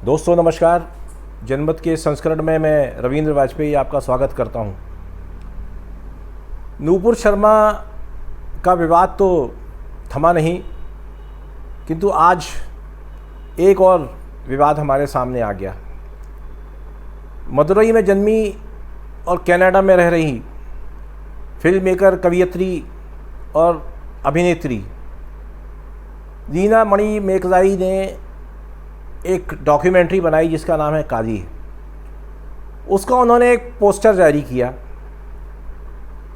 दोस्तों नमस्कार। जनमत के संस्करण में मैं रविंद्र वाजपेयी आपका स्वागत करता हूं। नूपुर शर्मा का विवाद तो थमा नहीं, किंतु आज एक और विवाद हमारे सामने आ गया। मदुरई में जन्मी और कनाडा में रह रही फिल्म मेकर, कवयित्री और अभिनेत्री रीना मणि मेकलाई ने एक डॉक्यूमेंट्री बनाई जिसका नाम है काजी। उसका उन्होंने एक पोस्टर जारी किया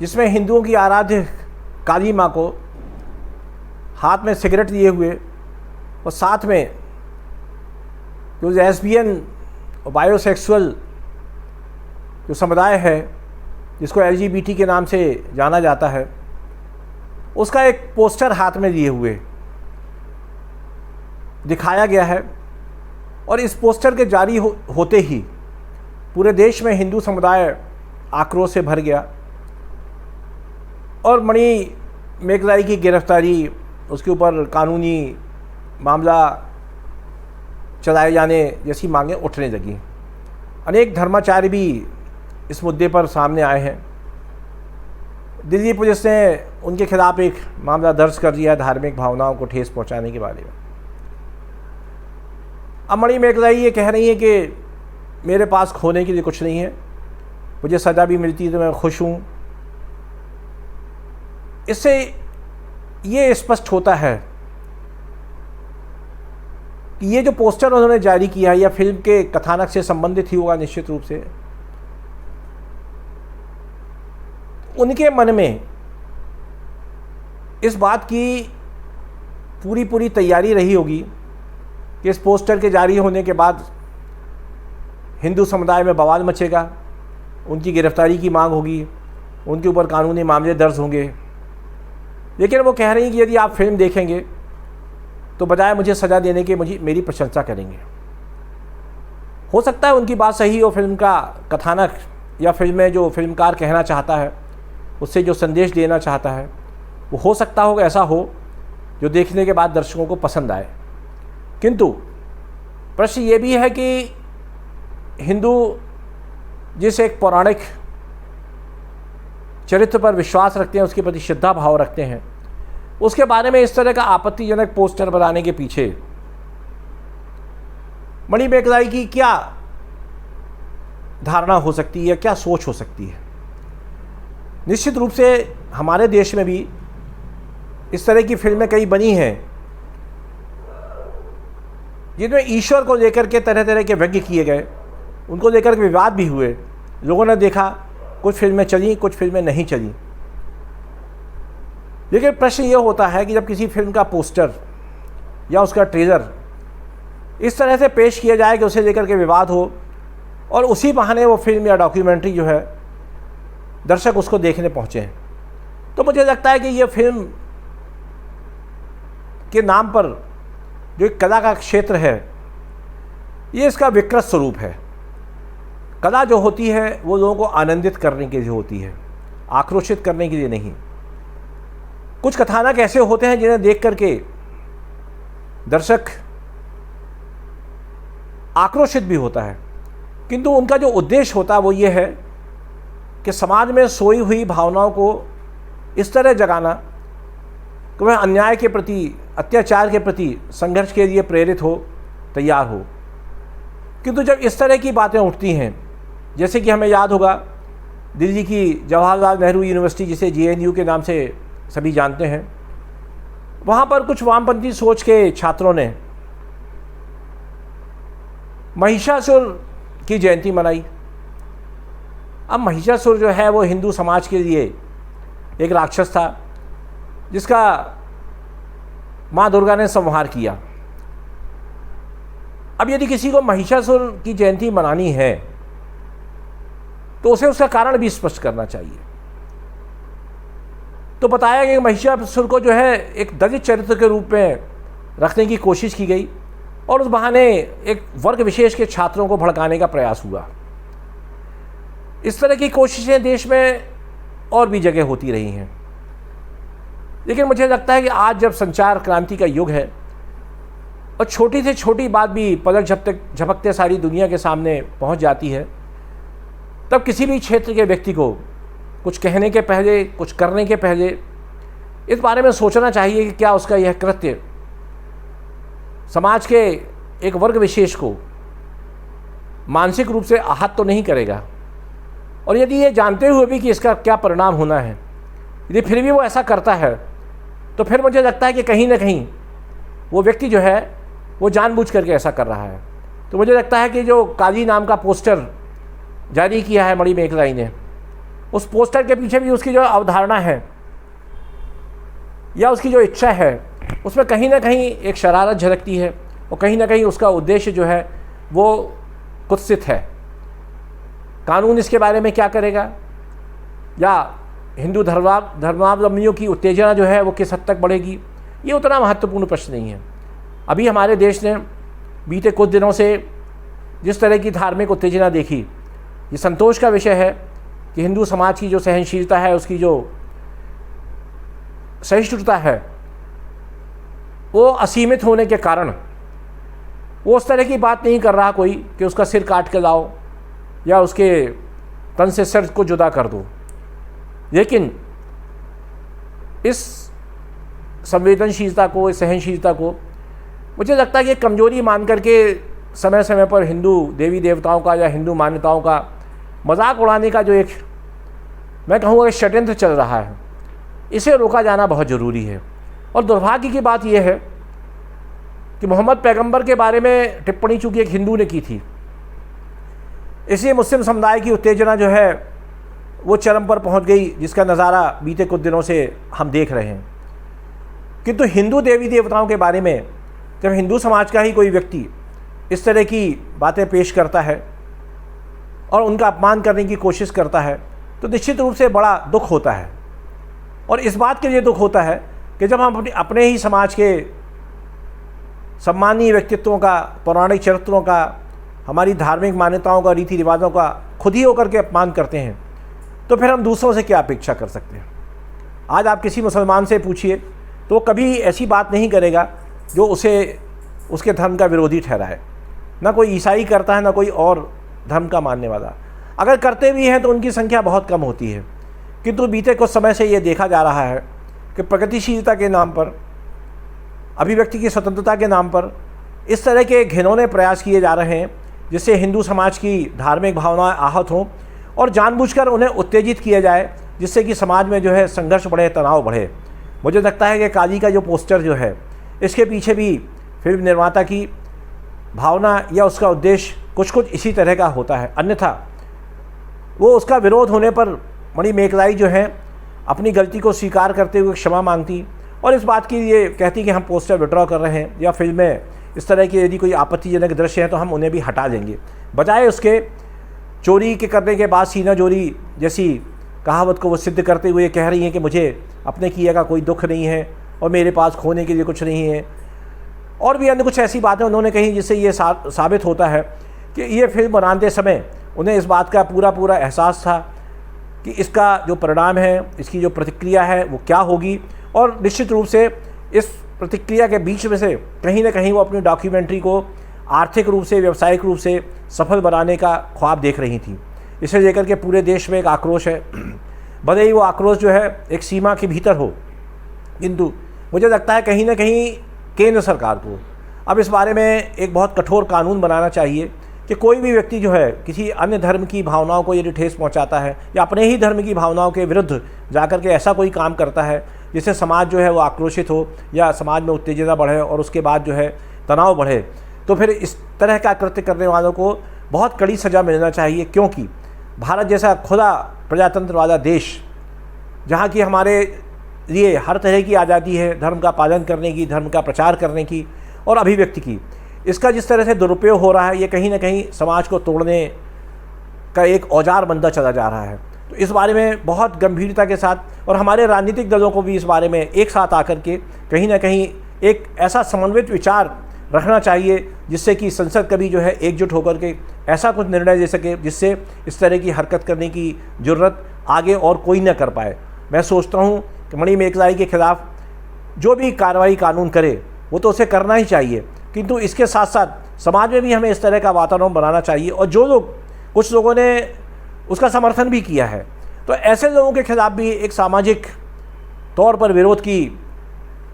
जिसमें हिंदुओं की आराध्य काली माँ को हाथ में सिगरेट लिए हुए और साथ में जो लेस्बियन और बायोसेक्सुअल जो समुदाय है जिसको LGBT के नाम से जाना जाता है, उसका एक पोस्टर हाथ में लिए हुए दिखाया गया है। और इस पोस्टर के जारी होते ही पूरे देश में हिंदू समुदाय आक्रोश से भर गया और मणि मेकलाई की गिरफ्तारी, उसके ऊपर कानूनी मामला चलाए जाने जैसी मांगें उठने लगी। अनेक धर्माचार्य भी इस मुद्दे पर सामने आए हैं। दिल्ली पुलिस ने उनके खिलाफ एक मामला दर्ज कर दिया है धार्मिक भावनाओं को ठेस पहुंचाने के बारे में। अब मणि मेकलाई ये कह रही है कि मेरे पास खोने के लिए कुछ नहीं है, मुझे सज़ा भी मिलती है तो मैं खुश हूँ। इससे ये स्पष्ट होता है कि ये जो पोस्टर उन्होंने जारी किया है या फिल्म के कथानक से संबंधित ही होगा निश्चित रूप से। उनके मन में इस बात की पूरी तैयारी रही होगी कि इस पोस्टर के जारी होने के बाद हिंदू समुदाय में बवाल मचेगा, उनकी गिरफ्तारी की मांग होगी, उनके ऊपर कानूनी मामले दर्ज होंगे। लेकिन वो कह रही हैं कि यदि आप फिल्म देखेंगे तो बजाय मुझे सज़ा देने के मेरी प्रशंसा करेंगे। हो सकता है उनकी बात सही हो, फिल्म का कथानक या फिल्म में जो फिल्मकार कहना चाहता है, उससे जो संदेश देना चाहता है, वो हो सकता हो ऐसा हो जो देखने के बाद दर्शकों को पसंद आए। किंतु प्रश्न ये भी है कि हिंदू जिस एक पौराणिक चरित्र पर विश्वास रखते हैं, उसके प्रति श्रद्धा भाव रखते हैं, उसके बारे में इस तरह का आपत्तिजनक पोस्टर बनाने के पीछे मणि मेकलाई की क्या धारणा हो सकती है, क्या सोच हो सकती है। निश्चित रूप से हमारे देश में भी इस तरह की फिल्में कई बनी हैं जिनमें ईश्वर को लेकर के तरह तरह के व्यंग्य किए गए, उनको लेकर के विवाद भी हुए। लोगों ने देखा, कुछ फिल्में चली, कुछ फिल्में नहीं चली। लेकिन प्रश्न ये होता है कि जब किसी फिल्म का पोस्टर या उसका ट्रेलर इस तरह से पेश किया जाए कि उसे लेकर के विवाद हो और उसी बहाने वो फिल्म या डॉक्यूमेंट्री जो है दर्शक उसको देखने पहुँचे हैं, तो मुझे लगता है कि ये फिल्म के नाम पर जो एक कला का क्षेत्र है, ये इसका विकृत स्वरूप है। कला जो होती है वो लोगों को आनंदित करने के लिए होती है, आक्रोशित करने के लिए नहीं। कुछ कथानक ऐसे होते हैं जिन्हें देख करके दर्शक आक्रोशित भी होता है, किंतु उनका जो उद्देश्य होता है वो ये है कि समाज में सोई हुई भावनाओं को इस तरह जगाना कि वह अन्याय के प्रति, अत्याचार के प्रति संघर्ष के लिए प्रेरित हो, तैयार हो। किंतु जब इस तरह की बातें उठती हैं, जैसे कि हमें याद होगा दिल्ली की जवाहरलाल नेहरू यूनिवर्सिटी, जिसे JNU के नाम से सभी जानते हैं, वहाँ पर कुछ वामपंथी सोच के छात्रों ने महिषासुर की जयंती मनाई। अब महिषासुर जो है वो हिंदू समाज के लिए एक राक्षस था जिसका माँ दुर्गा ने संहार किया। अब यदि किसी को महिषासुर की जयंती मनानी है तो उसे उसका कारण भी स्पष्ट करना चाहिए। तो बताया कि महिषासुर को जो है एक दलित चरित्र के रूप में रखने की कोशिश की गई और उस बहाने एक वर्ग विशेष के छात्रों को भड़काने का प्रयास हुआ। इस तरह की कोशिशें देश में और भी जगह होती रही हैं। लेकिन मुझे लगता है कि आज जब संचार क्रांति का युग है और छोटी से छोटी बात भी पलक झपकते सारी दुनिया के सामने पहुंच जाती है, तब किसी भी क्षेत्र के व्यक्ति को कुछ कहने के पहले, कुछ करने के पहले इस बारे में सोचना चाहिए कि क्या उसका यह कृत्य समाज के एक वर्ग विशेष को मानसिक रूप से आहत तो नहीं करेगा, और यदि ये जानते हुए भी कि इसका क्या परिणाम होना है, यदि फिर भी वो ऐसा करता है, तो फिर मुझे लगता है कि कहीं ना कहीं वो व्यक्ति जो है वो जानबूझ करके ऐसा कर रहा है। तो मुझे लगता है कि जो काली नाम का पोस्टर जारी किया है मणिमेखलाई ने, उस पोस्टर के पीछे भी उसकी जो अवधारणा है या उसकी जो इच्छा है, उसमें कहीं ना कहीं एक शरारत झलकती है, और कहीं ना कहीं उसका उद्देश्य जो है वो कुत्सित है। कानून इसके बारे में क्या करेगा, या हिंदू धर्मावलंबियों की उत्तेजना जो है वो किस हद तक बढ़ेगी, ये उतना महत्वपूर्ण प्रश्न नहीं है। अभी हमारे देश ने बीते कुछ दिनों से जिस तरह की धार्मिक उत्तेजना देखी, ये संतोष का विषय है कि हिंदू समाज की जो सहनशीलता है, उसकी जो सहिष्णुता है, वो असीमित होने के कारण वो उस तरह की बात नहीं कर रहा कोई कि उसका सिर काट के लाओ या उसके तन से सर को जुदा कर दो। लेकिन इस संवेदनशीलता को, इस सहनशीलता को मुझे लगता है कि कमज़ोरी मान करके समय समय पर हिंदू देवी देवताओं का या हिंदू मान्यताओं का मजाक उड़ाने का जो एक, मैं कहूँगा, षड्यंत्र चल रहा है, इसे रोका जाना बहुत ज़रूरी है। और दुर्भाग्य की बात यह है कि मोहम्मद पैगंबर के बारे में टिप्पणी चूँकि एक हिंदू ने की थी, इसलिए मुस्लिम समुदाय की उत्तेजना जो है वो चरम पर पहुंच गई, जिसका नज़ारा बीते कुछ दिनों से हम देख रहे हैं। किंतु हिंदू देवी देवताओं के बारे में जब हिंदू समाज का ही कोई व्यक्ति इस तरह की बातें पेश करता है और उनका अपमान करने की कोशिश करता है, तो निश्चित रूप से बड़ा दुख होता है। और इस बात के लिए दुख होता है कि जब हम अपने ही समाज के सम्मानीय व्यक्तित्वों का, पौराणिक चरित्रों का, हमारी धार्मिक मान्यताओं का, रीति रिवाजों का खुद ही होकर के अपमान करते हैं, तो फिर हम दूसरों से क्या अपेक्षा कर सकते हैं। आज आप किसी मुसलमान से पूछिए तो वो कभी ऐसी बात नहीं करेगा जो उसे उसके धर्म का विरोधी ठहराए। ना कोई ईसाई करता है, ना कोई और धर्म का मानने वाला। अगर करते भी हैं तो उनकी संख्या बहुत कम होती है। किंतु बीते कुछ समय से ये देखा जा रहा है कि प्रगतिशीलता के नाम पर, अभिव्यक्ति की स्वतंत्रता के नाम पर इस तरह के घिनौने प्रयास किए जा रहे हैं जिससे हिंदू समाज की धार्मिक भावनाएं आहत हों और जानबूझकर उन्हें उत्तेजित किया जाए, जिससे कि समाज में जो है संघर्ष बढ़े, तनाव बढ़े। मुझे लगता है कि काली का जो पोस्टर जो है, इसके पीछे भी फिल्म निर्माता की भावना या उसका उद्देश्य कुछ इसी तरह का होता है। अन्यथा वो उसका विरोध होने पर मणिमेखलाई जो है अपनी गलती को स्वीकार करते हुए क्षमा मांगती और इस बात की ये कहती कि हम पोस्टर विड्रॉ कर रहे हैं, या फिल्म में इस तरह के यदि कोई आपत्तिजनक दृश्य है तो हम उन्हें भी हटा देंगे। बजाय उसके चोरी के करने के बाद सीना चोरी जैसी कहावत को वो सिद्ध करते हुए कह रही हैं कि मुझे अपने किए का कोई दुख नहीं है और मेरे पास खोने के लिए कुछ नहीं है। और भी अन्य कुछ ऐसी बातें उन्होंने कही जिससे ये साबित होता है कि ये फिल्म बनाते समय उन्हें इस बात का पूरा एहसास था कि इसका जो परिणाम है, इसकी जो प्रतिक्रिया है वो क्या होगी, और निश्चित रूप से इस प्रतिक्रिया के बीच में से कहीं ना कहीं वो अपनी डॉक्यूमेंट्री को आर्थिक रूप से, व्यावसायिक रूप से सफल बनाने का ख्वाब देख रही थी। इसे लेकर के पूरे देश में एक आक्रोश है। भले ही वो आक्रोश जो है एक सीमा के भीतर हो, किंतु मुझे लगता है कहीं ना कहीं केंद्र सरकार को अब इस बारे में एक बहुत कठोर कानून बनाना चाहिए कि कोई भी व्यक्ति जो है किसी अन्य धर्म की भावनाओं को यदि ठेस पहुंचाता है या अपने ही धर्म की भावनाओं के विरुद्ध जाकर के ऐसा कोई काम करता है जिससे समाज जो है वो आक्रोशित हो या समाज में उत्तेजना बढ़े और उसके बाद जो है तनाव बढ़े, तो फिर इस तरह का कृत्य करने वालों को बहुत कड़ी सज़ा मिलना चाहिए। क्योंकि भारत जैसा खुला प्रजातंत्र वाला देश, जहाँ की हमारे लिए हर तरह की आज़ादी है, धर्म का पालन करने की, धर्म का प्रचार करने की और अभिव्यक्ति की, इसका जिस तरह से दुरुपयोग हो रहा है, ये कहीं ना कहीं समाज को तोड़ने का एक औजार बनता चला जा रहा है। तो इस बारे में बहुत गंभीरता के साथ और हमारे राजनीतिक दलों को भी इस बारे में एक साथ आकर के कहीं ना कहीं एक ऐसा समन्वित विचार रखना चाहिए जिससे कि संसद कभी जो है एकजुट होकर के ऐसा कुछ निर्णय ले सके जिससे इस तरह की हरकत करने की ज़रूरत आगे और कोई न कर पाए। मैं सोचता हूँ कि मणिमेखलाई के खिलाफ जो भी कार्रवाई कानून करे वो तो उसे करना ही चाहिए, किंतु इसके साथ साथ समाज में भी हमें इस तरह का वातावरण बनाना चाहिए। और जो लोग, कुछ लोगों ने उसका समर्थन भी किया है, तो ऐसे लोगों के खिलाफ भी एक सामाजिक तौर पर विरोध की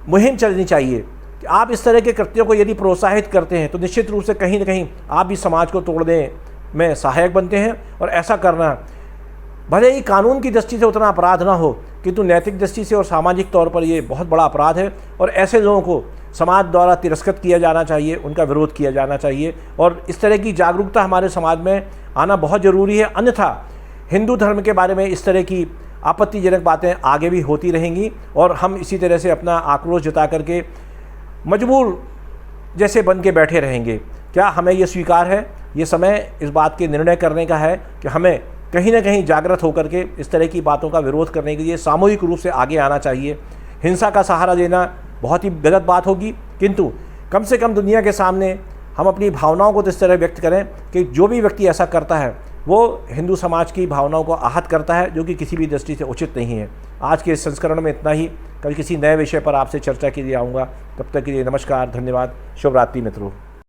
मुहिम चलनी चाहिए कि आप इस तरह के कृत्यों को यदि प्रोत्साहित करते हैं तो निश्चित रूप से कहीं ना कहीं आप भी समाज को तोड़ने में सहायक बनते हैं। और ऐसा करना भले ही कानून की दृष्टि से उतना अपराध ना हो, किंतु नैतिक दृष्टि से और सामाजिक तौर पर ये बहुत बड़ा अपराध है। और ऐसे लोगों को समाज द्वारा तिरस्कृत किया जाना चाहिए, उनका विरोध किया जाना चाहिए। और इस तरह की जागरूकता हमारे समाज में आना बहुत ज़रूरी है। अन्यथा हिंदू धर्म के बारे में इस तरह की आपत्तिजनक बातें आगे भी होती रहेंगी और हम इसी तरह से अपना आक्रोश जता करके मजबूर जैसे बन के बैठे रहेंगे। क्या हमें ये स्वीकार है? ये समय इस बात के निर्णय करने का है कि हमें कहीं ना कहीं जागृत होकर के इस तरह की बातों का विरोध करने के लिए सामूहिक रूप से आगे आना चाहिए। हिंसा का सहारा देना बहुत ही गलत बात होगी, किंतु कम से कम दुनिया के सामने हम अपनी भावनाओं को तो इस तरह व्यक्त करें कि जो भी व्यक्ति ऐसा करता है वो हिंदू समाज की भावनाओं को आहत करता है, जो कि किसी भी दृष्टि से उचित नहीं है। आज के इस संस्करण में इतना ही। कल किसी नए विषय पर आपसे चर्चा के लिए आऊँगा। तब तक के लिए नमस्कार, धन्यवाद, शुभ रात्रि मित्रों।